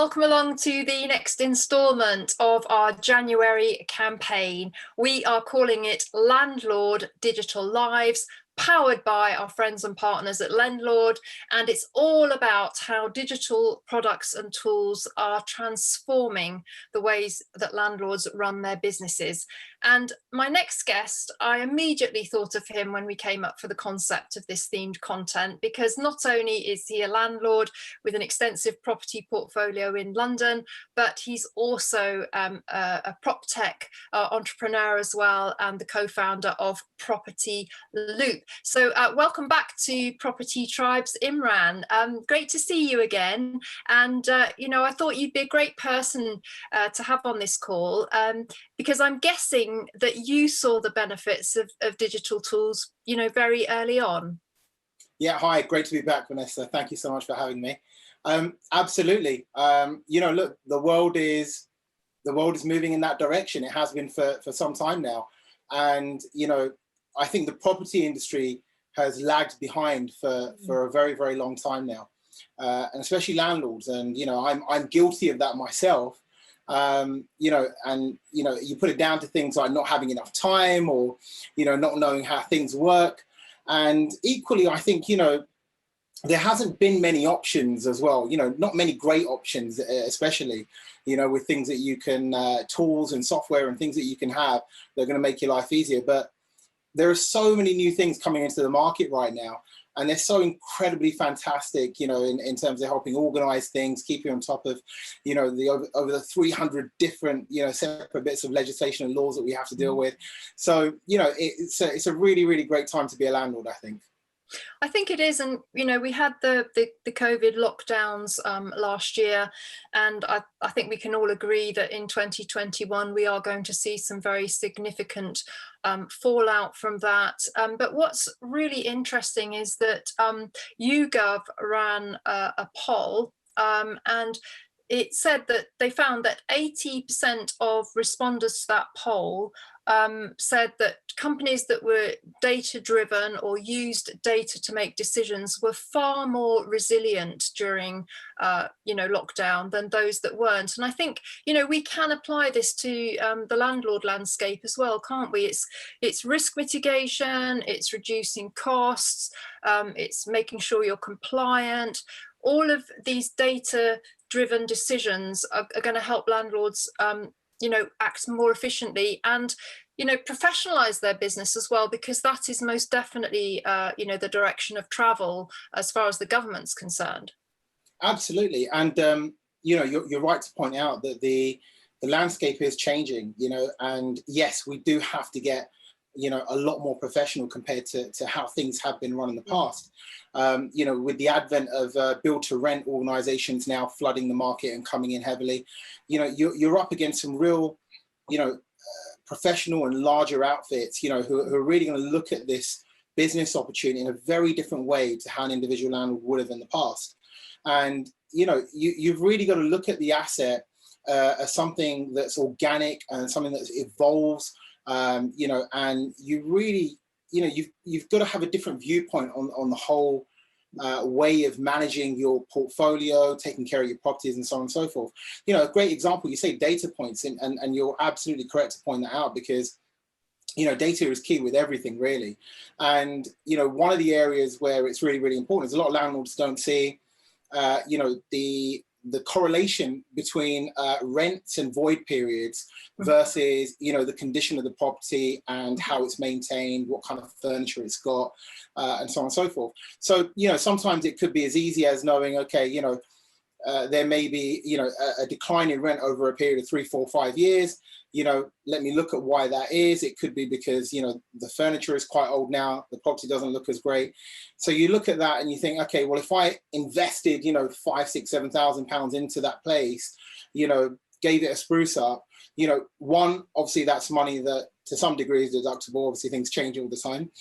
welcome along to the next instalment of our January campaign. We are calling it Landlord Digital Lives, powered by our friends and partners at Landlord, and it's all about how digital products and tools are transforming the ways that landlords run their businesses. And my next guest, I immediately thought of him when we came up for the concept of this themed content, because not only is he a landlord with an extensive property portfolio in London, but he's also a proptech entrepreneur as well, and the co-founder of PropertyLoop. So welcome back to Property Tribes, Imran. Great to see you again. And, you know, I thought you'd be a great person to have on this call, because I'm guessing that you saw the benefits of digital tools, you know, very early on. Yeah, hi, great to be back, Vanessa. Thank you so much for having me. Absolutely. You know, look, the world is moving in that direction. It has been for some time now. And, you know, I think the property industry has lagged behind for a very, very long time now, and especially landlords. And, you know, I'm guilty of that myself. You know, and, you know, you put it down to things like not having enough time, or, you know, not knowing how things work. And equally, I think, you know, there hasn't been many options as well, you know, not many great options, especially, you know, with things that you can, tools and software and things that you can have that are going to make your life easier. But there are so many new things coming into the market right now, and they're so incredibly fantastic, you know, in terms of helping organize things, keep you on top of, you know, over the 300 different, you know, separate bits of legislation and laws that we have to deal with. So, you know, it's a really, really great time to be a landlord, I think. I think it is, and you know, we had the COVID lockdowns last year, and I think we can all agree that in 2021 we are going to see some very significant fallout from that. But what's really interesting is that YouGov ran a poll, and it said that they found that 80% of respondents to that poll said that companies that were data-driven or used data to make decisions were far more resilient during, you know, lockdown than those that weren't. And I think, you know, we can apply this to the landlord landscape as well, can't we? It's risk mitigation, it's reducing costs, it's making sure you're compliant. All of these data-driven decisions are going to help landlords, you know, act more efficiently and, you know, professionalize their business as well, because that is most definitely, you know, the direction of travel as far as the government's concerned. Absolutely. And, you know, you're right to point out that the landscape is changing, you know, and yes, we do have to get, you know, a lot more professional compared to how things have been run in the past. You know, with the advent of build to rent organizations now flooding the market and coming in heavily, you know, you're up against some real, you know, professional and larger outfits, you know, who are really going to look at this business opportunity in a very different way to how an individual landlord would have in the past. And, you know, you've really got to look at the asset as something that's organic and something that evolves, you know, and you really, you know, you've got to have a different viewpoint on the whole way of managing your portfolio, taking care of your properties and so on and so forth. You know, a great example, you say data points, and you're absolutely correct to point that out, because, you know, data is key with everything really. And, you know, one of the areas where it's really, really important is a lot of landlords don't see, you know, the correlation between rents and void periods versus, you know, the condition of the property and how it's maintained, what kind of furniture it's got, and so on and so forth. So, you know, sometimes it could be as easy as knowing, okay, you know, there may be, you know, a decline in rent over a period of 3, 4, 5 years. You know, let me look at why that is. It could be because, you know, the furniture is quite old now, the property doesn't look as great. So you look at that and you think, okay, well, if I invested, you know, 5, 6, 7,000 pounds into that place, you know, gave it a spruce up, you know, one, obviously that's money that to some degree is deductible. Obviously things change all the time.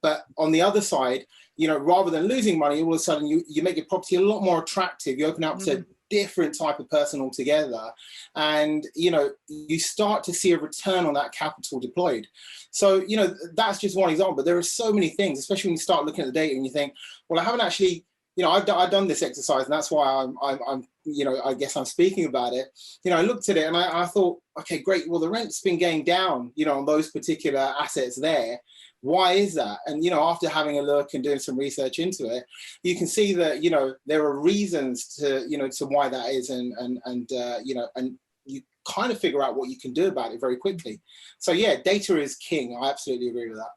But on the other side, you know, rather than losing money, all of a sudden you make your property a lot more attractive. You open up to different type of person altogether, and you know, you start to see a return on that capital deployed. So, you know, that's just one example, but there are so many things, especially when you start looking at the data and you think, well, I haven't actually, you know, I've done this exercise, and that's why I'm you know, I guess I'm speaking about it, you know, I looked at it and I thought, okay, great. Well, the rent's been going down, you know, on those particular assets there. Why is that? And, you know, after having a look and doing some research into it, you can see that, you know, there are reasons to, you know, to why that is. And you know, and you kind of figure out what you can do about it very quickly. So yeah, data is king. I absolutely agree with that.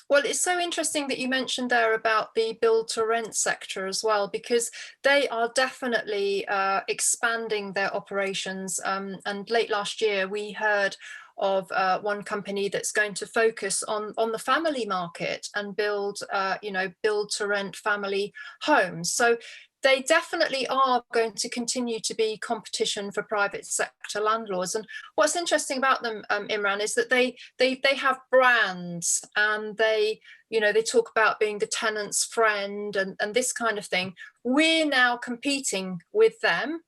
Well, it's so interesting that you mentioned there about the build to rent sector as well, because they are definitely expanding their operations. And late last year, we heard of one company that's going to focus on the family market and build, you know, build to rent family homes. So they definitely are going to continue to be competition for private sector landlords. And what's interesting about them, Imran, is that they have brands, and they, you know, they talk about being the tenant's friend and this kind of thing. We're now competing with them,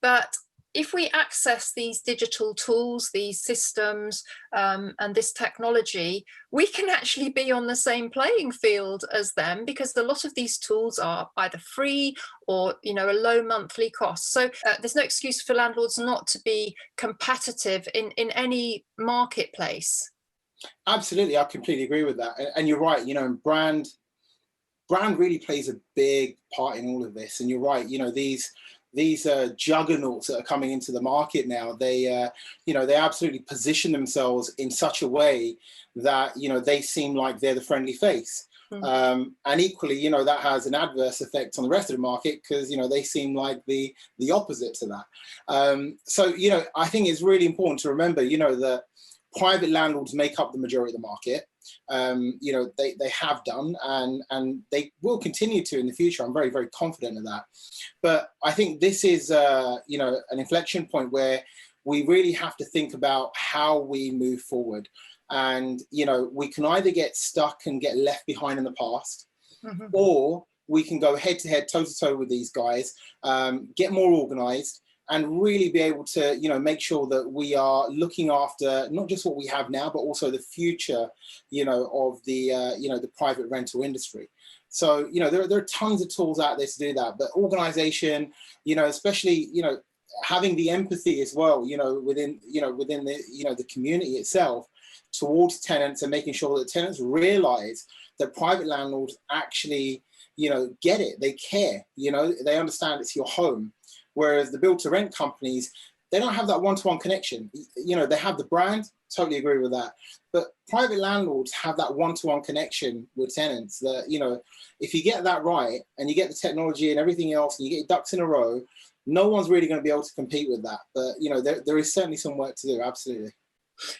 but if we access these digital tools, these systems, and this technology, we can actually be on the same playing field as them, because a lot of these tools are either free or, you know, a low monthly cost. So there's no excuse for landlords not to be competitive in any marketplace. Absolutely, I completely agree with that. And you're right, you know, brand really plays a big part in all of this. And you're right, you know, these juggernauts that are coming into the market now, they you know, they absolutely position themselves in such a way that, you know, they seem like they're the friendly face. And equally, you know, that has an adverse effect on the rest of the market, because, you know, they seem like the opposite to that. So, you know, I think it's really important to remember, you know, that private landlords make up the majority of the market. You know, they have done, and they will continue to in the future. I'm very, very confident of that. But I think this is, you know, an inflection point where we really have to think about how we move forward. And, you know, we can either get stuck and get left behind in the past, or we can go head to head, toe to toe with these guys, get more organized, and really be able to, you know, make sure that we are looking after not just what we have now, but also the future, you know, of the, you know, the private rental industry. So, you know, there are tons of tools out there to do that, but organization, you know, especially, you know, having the empathy as well, you know, within the, you know, the community itself towards tenants, and making sure that tenants realize that private landlords actually, you know, get it, they care, you know, they understand it's your home. Whereas the build to rent companies, they don't have that one-to-one connection. You know, they have the brand, totally agree with that. But private landlords have that one-to-one connection with tenants that, you know, if you get that right and you get the technology and everything else and you get your ducks in a row, no one's really going to be able to compete with that. But, you know, there is certainly some work to do, absolutely.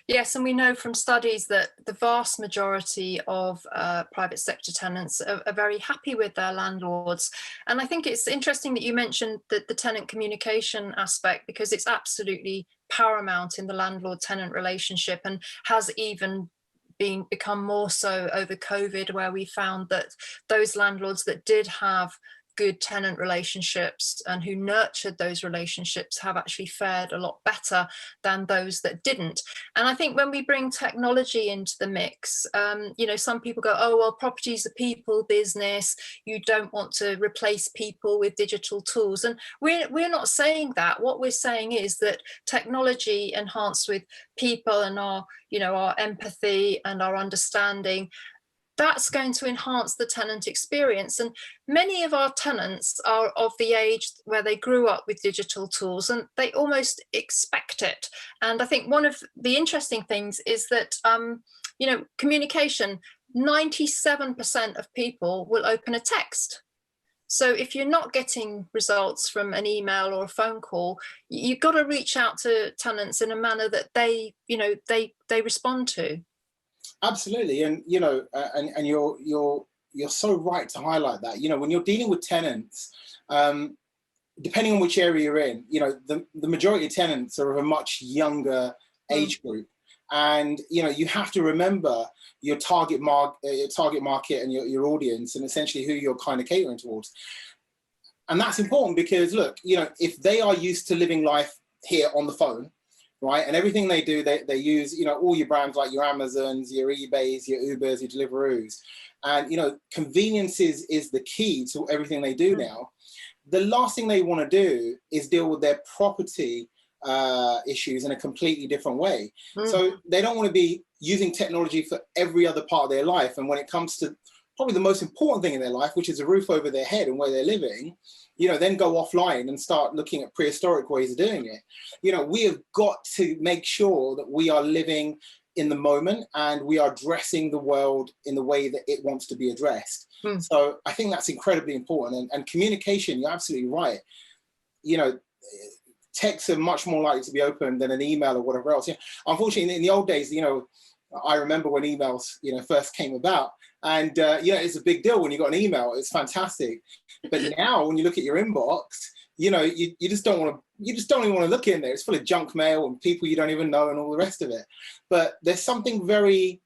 Yes, and we know from studies that the vast majority of private sector tenants are very happy with their landlords. And I think it's interesting that you mentioned the tenant communication aspect, because it's absolutely paramount in the landlord-tenant relationship, and has even become more so over COVID, where we found that those landlords that did have good tenant relationships and who nurtured those relationships have actually fared a lot better than those that didn't. And I think when we bring technology into the mix, you know, some people go, oh, well, property is a people business. You don't want to replace people with digital tools. And we're not saying that. What we're saying is that technology enhanced with people and our, you know, our empathy and our understanding, that's going to enhance the tenant experience. And many of our tenants are of the age where they grew up with digital tools and they almost expect it. And I think one of the interesting things is that, you know, communication, 97% of people will open a text. So if you're not getting results from an email or a phone call, you've got to reach out to tenants in a manner that they, you know, they respond to. Absolutely, and you know, and you're so right to highlight that. You know, when you're dealing with tenants, depending on which area you're in, you know, the majority of tenants are of a much younger age group, and you know, you have to remember your target market and your audience, and essentially who you're kind of catering towards. And that's important because, look, you know, if they are used to living life here on the phone, right, and everything they do, they use, you know, all your brands like your Amazons, your eBays, your Ubers, your Deliveroos, and you know, convenience is the key to everything they do now. the last thing they want to do is deal with their property issues in a completely different way. So they don't want to be using technology for every other part of their life. And when it comes to probably the most important thing in their life, which is a roof over their head and where they're living, then go offline and start looking at prehistoric ways of doing it. We have got to make sure that we are living in the moment and we are addressing the world in the way that it wants to be addressed. So I think that's incredibly important. And communication, you're absolutely right. Texts are much more likely to be open than an email or whatever else. Unfortunately, in the old days, I remember when emails, first came about, and it's a big deal when you got an email. It's fantastic. But now, when you look at your inbox, you just don't want to. You just don't even want to look in there. It's full of junk mail and people you don't even know and all the rest of it. But there's something very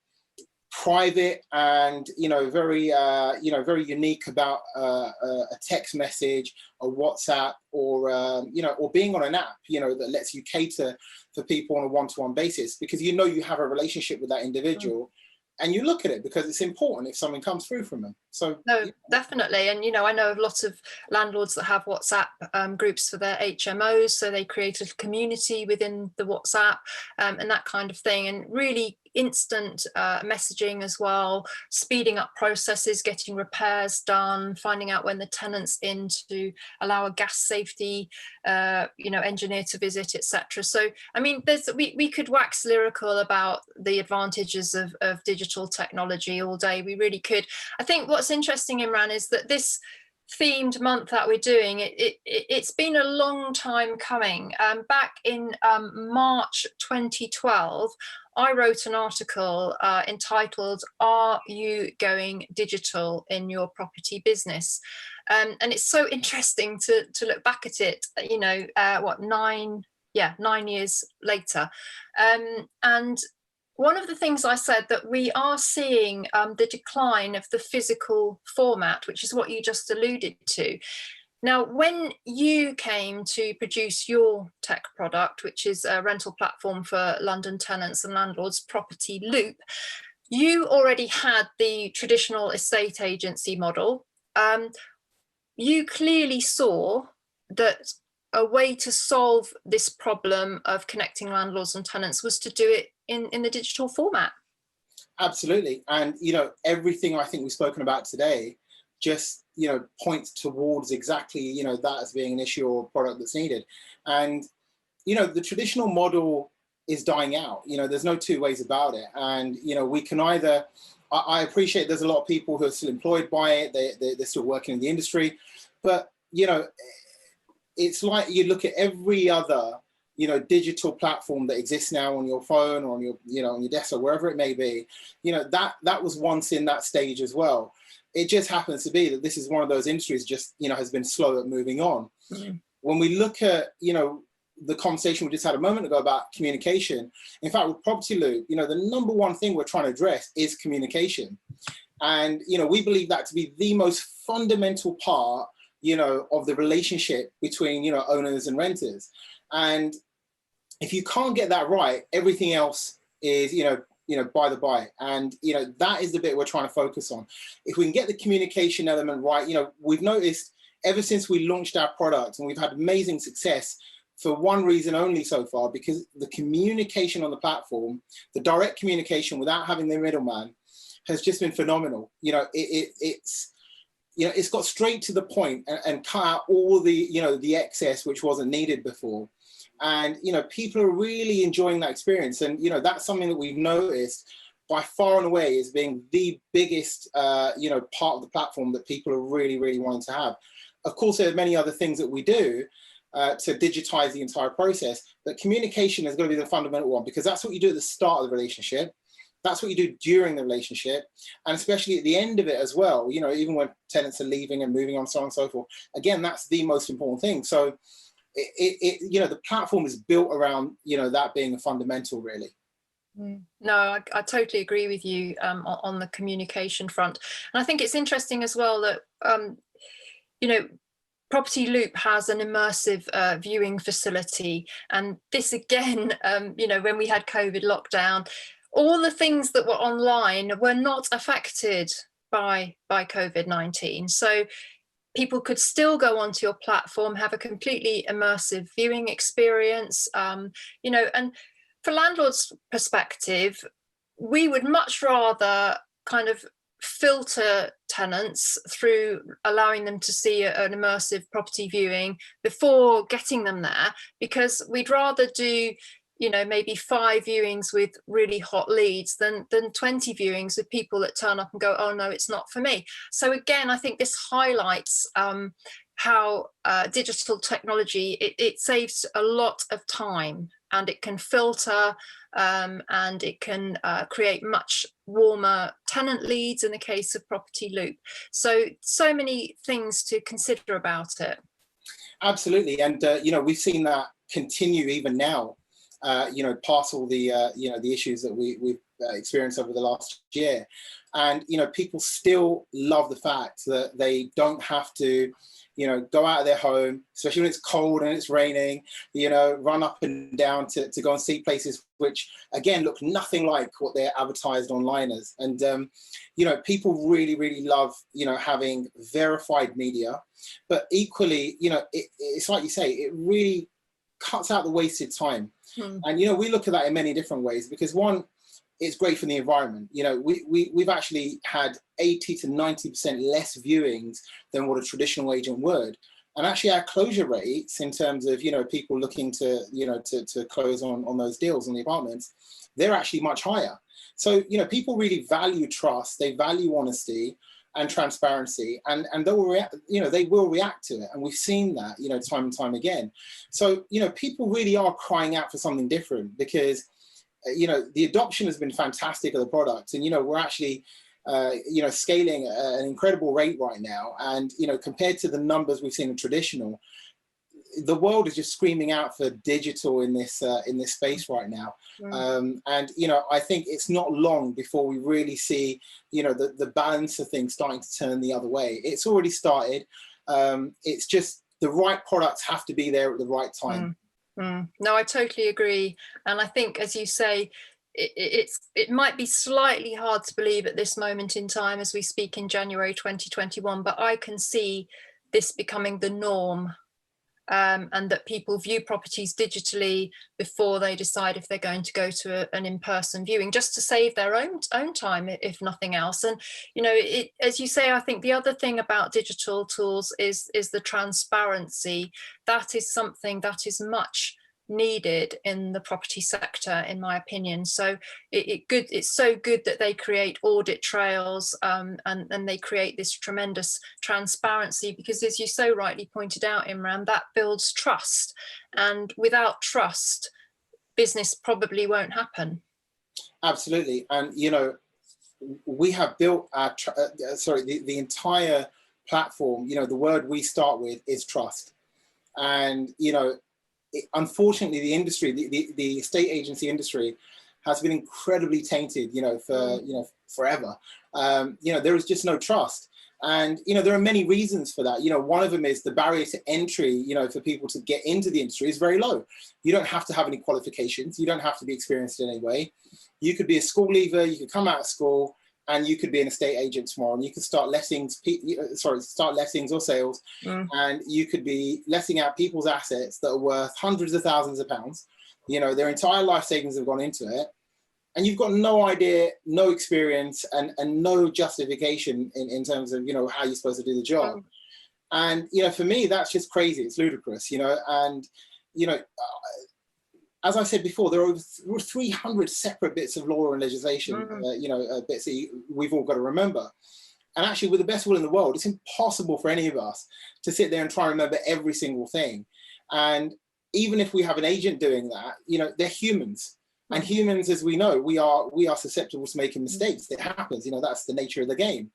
private and very unique about a text message, a WhatsApp, or or being on an app that lets you cater for people on a one-to-one basis, because you have a relationship with that individual. And you look at it because it's important if something comes through from them. So no, definitely. And I know of lots of landlords that have WhatsApp groups for their HMOs, so they create a community within the WhatsApp and that kind of thing, and really instant messaging as well, speeding up processes, getting repairs done, finding out when the tenant's in to allow a gas safety engineer to visit, etc. So I mean, we could wax lyrical about the advantages of digital technology all day. We really could. I think what's interesting, Imran, is that this themed month that we're doing, it's been a long time coming. Back in March 2012, I wrote an article entitled "Are You Going Digital in Your Property Business?" And it's so interesting to look back at it, 9 years later. And one of the things I said, that we are seeing the decline of the physical format, which is what you just alluded to. Now, when you came to produce your tech product, which is a rental platform for London tenants and landlords, PropertyLoop, you already had the traditional estate agency model. You clearly saw that a way to solve this problem of connecting landlords and tenants was to do it in the digital format. Absolutely. And, everything I think we've spoken about today just, points towards exactly, that as being an issue or product that's needed. And, the traditional model is dying out. There's no two ways about it. And, we can either, I appreciate there's a lot of people who are still employed by it. They're still working in the industry. But, it's like you look at every other digital platform that exists now on your phone or on your on your desktop, wherever it may be. That was once in that stage as well. It just happens to be that this is one of those industries just has been slow at moving on. When we look at the conversation we just had a moment ago about communication, in fact with PropertyLoop, the number one thing we're trying to address is communication. And we believe that to be the most fundamental part of the relationship between owners and renters. And if you can't get that right, everything else is by the by. And that is the bit we're trying to focus on. If we can get the communication element right, we've noticed ever since we launched our product, and we've had amazing success for one reason only so far, because the communication on the platform, the direct communication without having the middleman, has just been phenomenal. It's got straight to the point and cut out all the the excess which wasn't needed before. And people are really enjoying that experience. And that's something that we've noticed by far and away as being the biggest part of the platform that people are really, really wanting to have. Of course, there are many other things that we do to digitize the entire process, but communication is going to be the fundamental one, because that's what you do at the start of the relationship. That's what you do during the relationship, and especially at the end of it as well. Even when tenants are leaving and moving on, so on and so forth. Again, that's the most important thing. So, the platform is built around that being a fundamental, really. No, I totally agree with you on the communication front, and I think it's interesting as well that PropertyLoop has an immersive viewing facility, and this again, when we had COVID lockdown, all the things that were online were not affected by COVID-19. So people could still go onto your platform, have a completely immersive viewing experience, you know, and for landlords' perspective, we would much rather kind of filter tenants through allowing them to see an immersive property viewing before getting them there, because we'd rather do, you know, maybe 5 viewings with really hot leads than 20 viewings with people that turn up and go, oh no, it's not for me. So again, I think this highlights how digital technology, it saves a lot of time, and it can filter and it can create much warmer tenant leads in the case of PropertyLoop. So many things to consider about it. Absolutely, and you know, we've seen that continue even now. You know, past all the you know, the issues that we've experienced over the last year, and you know, people still love the fact that they don't have to, you know, go out of their home, especially when it's cold and it's raining, you know, run up and down to go and see places which, again, look nothing like what they're advertised online as. And, you know, people really, really love, you know, having verified media. But equally, you know, it's like you say, it really cuts out the wasted time. And, you know, we look at that in many different ways, because one, it's great for the environment. You know, we've actually had 80 to 90% less viewings than what a traditional agent would. And actually our closure rates in terms of, you know, people looking to, you know, to close on those deals on the apartments, they're actually much higher. So, you know, people really value trust, they value honesty and transparency, and they will react, you know, they will react to it. And we've seen that, you know, time and time again. So, you know, people really are crying out for something different, because you know, the adoption has been fantastic of the product, and you know, we're actually you know, scaling at an incredible rate right now. And you know, compared to the numbers we've seen in traditional, the world is just screaming out for digital in this space right now. And you know, I think it's not long before we really see, you know, the balance of things starting to turn the other way. It's already started. It's just the right products have to be there at the right time. No, I totally agree. And I think, as you say, it might be slightly hard to believe at this moment in time as we speak in January 2021, but I can see this becoming the norm, and that people view properties digitally before they decide if they're going to go to an in-person viewing, just to save their own time, if nothing else. And you know, as you say, I think the other thing about digital tools is the transparency. That is something that is much needed in the property sector, in my opinion. So it's so good that they create audit trails, and they create this tremendous transparency, because as you so rightly pointed out, Imran, that builds trust, and without trust, business probably won't happen. Absolutely. And you know, we have built our the entire platform, you know, the word we start with is trust. And you know, unfortunately, the industry, the estate agency industry, has been incredibly tainted, you know, for you know, forever. You know, there is just no trust, and you know, there are many reasons for that. You know, one of them is the barrier to entry. You know, for people to get into the industry is very low. You don't have to have any qualifications. You don't have to be experienced in any way. You could be a school leaver. You could come out of school, and you could be an estate agent tomorrow, and you could start lettings, start lettings or sales, and you could be letting out people's assets that are worth hundreds of thousands of pounds. You know, their entire life savings have gone into it, and you've got no idea, no experience, and no justification in terms of, you know, how you're supposed to do the job. And you know, for me, that's just crazy. It's ludicrous, you know. And you know, as I said before, there are over 300 separate bits of law and legislation, you know, bits that we've all got to remember. And actually, with the best will in the world, it's impossible for any of us to sit there and try and remember every single thing. And even if we have an agent doing that, you know, they're humans. And humans, as we know, we are susceptible to making mistakes. It happens, you know, that's the nature of the game.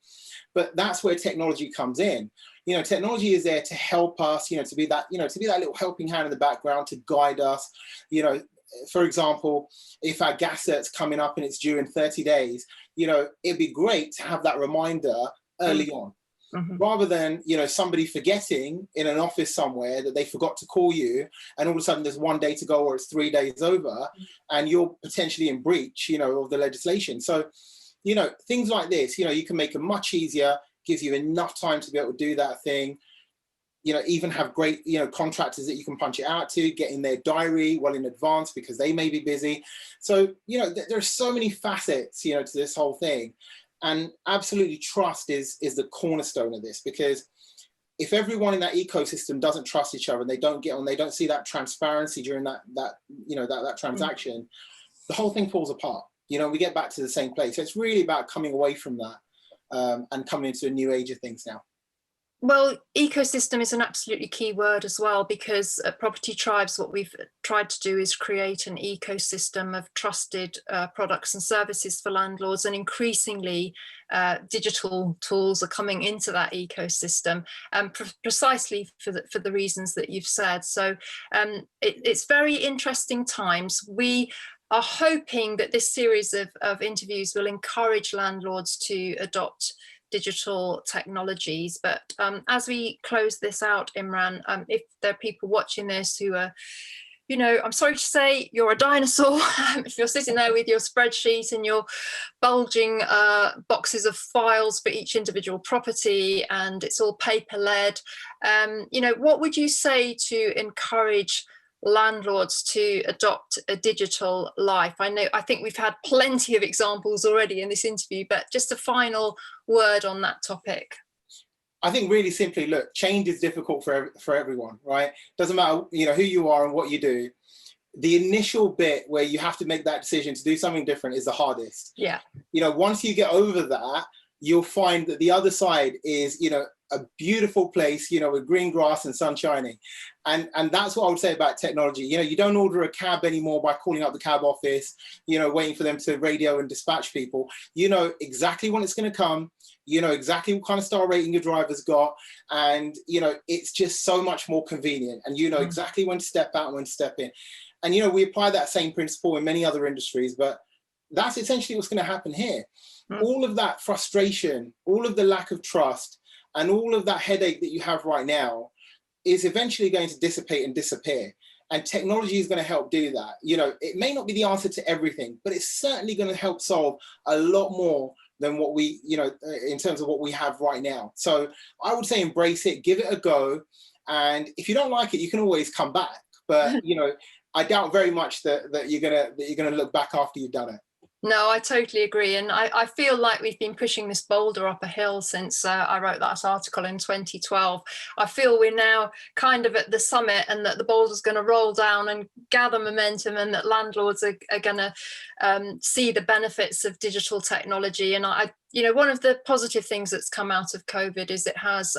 But that's where technology comes in. You know, technology is there to help us, you know, to be that, you know, to be that little helping hand in the background to guide us. You know, for example, if our gas cert's coming up and it's due in 30 days, you know, it'd be great to have that reminder early on, rather than, you know, somebody forgetting in an office somewhere that they forgot to call you, and all of a sudden there's 1 day to go or it's 3 days over, and you're potentially in breach, you know, of the legislation. So, you know, things like this, you know, you can make it much easier, gives you enough time to be able to do that thing. you know, even have great, you know, contractors that you can punch it out to, get in their diary well in advance because they may be busy. So, you know, there's so many facets, you know, to this whole thing. And absolutely trust is the cornerstone of this, because if everyone in that ecosystem doesn't trust each other and they don't get on, they don't see that transparency during that you know, that transaction, the whole thing falls apart. You know, we get back to the same place. So it's really about coming away from that and coming into a new age of things now. Well, ecosystem is an absolutely key word as well, because at Property Tribes, what we've tried to do is create an ecosystem of trusted products and services for landlords, and increasingly digital tools are coming into that ecosystem, precisely for the reasons that you've said. So it's very interesting times. We are hoping that this series of interviews will encourage landlords to adopt digital technologies. But as we close this out, Imran, if there are people watching this who are, you know, I'm sorry to say, you're a dinosaur. If you're sitting there with your spreadsheet and your bulging boxes of files for each individual property, and it's all paper-led, you know, what would you say to encourage landlords to adopt a digital life? I think we've had plenty of examples already in this interview, but just a final word on that topic. I think really simply, look, change is difficult for everyone, right? Doesn't matter, you know, who you are and what you do. The initial bit where you have to make that decision to do something different is the hardest. Yeah. You know, once you get over that, you'll find that the other side is, you know, a beautiful place, you know, with green grass and sun shining. And that's what I would say about technology. You know, you don't order a cab anymore by calling up the cab office, you know, waiting for them to radio and dispatch people. You know exactly when it's going to come. You know exactly what kind of star rating your driver's got. And, you know, it's just so much more convenient. And you know exactly when to step out and when to step in. And, you know, we apply that same principle in many other industries, but that's essentially what's going to happen here. All of that frustration, all of the lack of trust, and all of that headache that you have right now is eventually going to dissipate and disappear. And technology is going to help do that. You know, it may not be the answer to everything, but it's certainly going to help solve a lot more than what we, you know, in terms of what we have right now. So I would say embrace it, give it a go. And if you don't like it, you can always come back. But, you know, I doubt very much that you're gonna look back after you've done it. No, I totally agree. And I feel like we've been pushing this boulder up a hill since I wrote that article in 2012. I feel we're now kind of at the summit, and that the boulder's going to roll down and gather momentum, and that landlords are going to see the benefits of digital technology. And you know, one of the positive things that's come out of COVID is it has,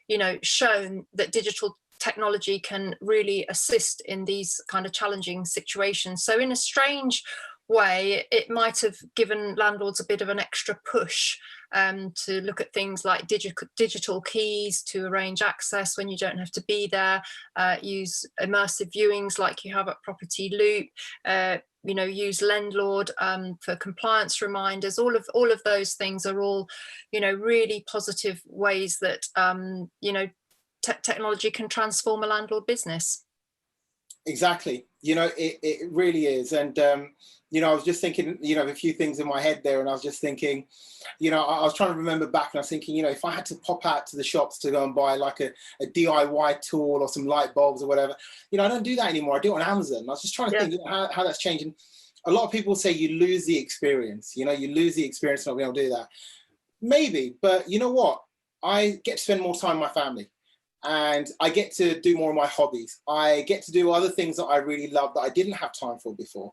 you know, shown that digital technology can really assist in these kind of challenging situations. So in a strange way, it might have given landlords a bit of an extra push to look at things like digital keys to arrange access when you don't have to be there, use immersive viewings like you have at PropertyLoop, you know, use Landlord for compliance reminders. All of those things are all, you know, really positive ways that you know, technology can transform a landlord business. Exactly. You know, it really is. And you know, I was just thinking, you know, a few things in my head there, and I was just thinking, you know, I was trying to remember back, and I was thinking, you know, if I had to pop out to the shops to go and buy like a DIY tool or some light bulbs or whatever, you know, I don't do that anymore. I do it on Amazon. I was just trying to think how that's changing. A lot of people say you lose the experience, you know, you lose the experience not being able to do that. Maybe, but you know what? I get to spend more time with my family. And I get to do more of my hobbies. I get to do other things that I really love that I didn't have time for before.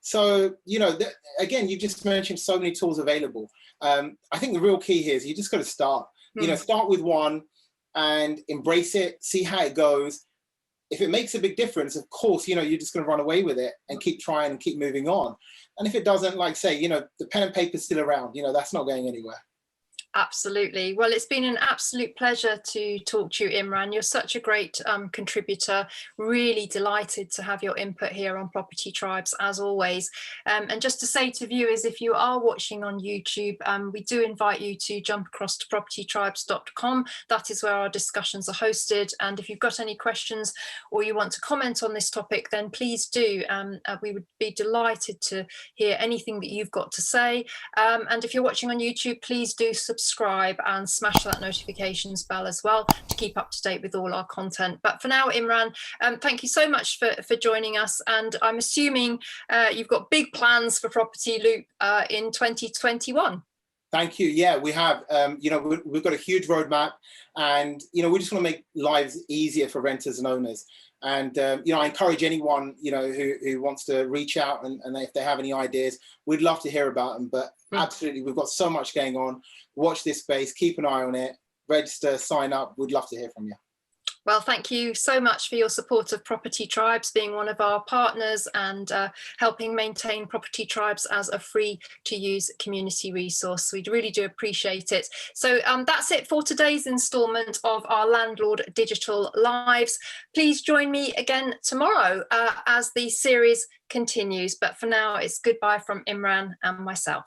So, you know, again, you just mentioned so many tools available. I think the real key here is you just got to start. You know, start with one and embrace it, see how it goes. If it makes a big difference, of course, you know, you're just going to run away with it and keep trying and keep moving on. And if it doesn't, like say, you know, the pen and paper is still around, you know, that's not going anywhere. Absolutely. Well, it's been an absolute pleasure to talk to you, Imran. You're such a great contributor. Really delighted to have your input here on Property Tribes, as always. And just to say to viewers, if you are watching on YouTube, we do invite you to jump across to propertytribes.com. That is where our discussions are hosted. And if you've got any questions or you want to comment on this topic, then please do. We would be delighted to hear anything that you've got to say. And if you're watching on YouTube, please do subscribe subscribe and smash that notifications bell as well to keep up to date with all our content. But for now, Imran, thank you so much for joining us. And I'm assuming you've got big plans for PropertyLoop in 2021. Thank you. Yeah, we have. You know, we've got a huge roadmap, and you know, we just want to make lives easier for renters and owners. And you know, I encourage anyone, you know, who wants to reach out, and if they have any ideas, we'd love to hear about them. But absolutely, we've got so much going on. Watch this space, keep an eye on it, register, sign up. We'd love to hear from you. Well, thank you so much for your support of Property Tribes, being one of our partners and helping maintain Property Tribes as a free to use community resource. We really do appreciate it. So that's it for today's instalment of our Landlord Digital Lives. Please join me again tomorrow as the series continues. But for now, it's goodbye from Imran and myself.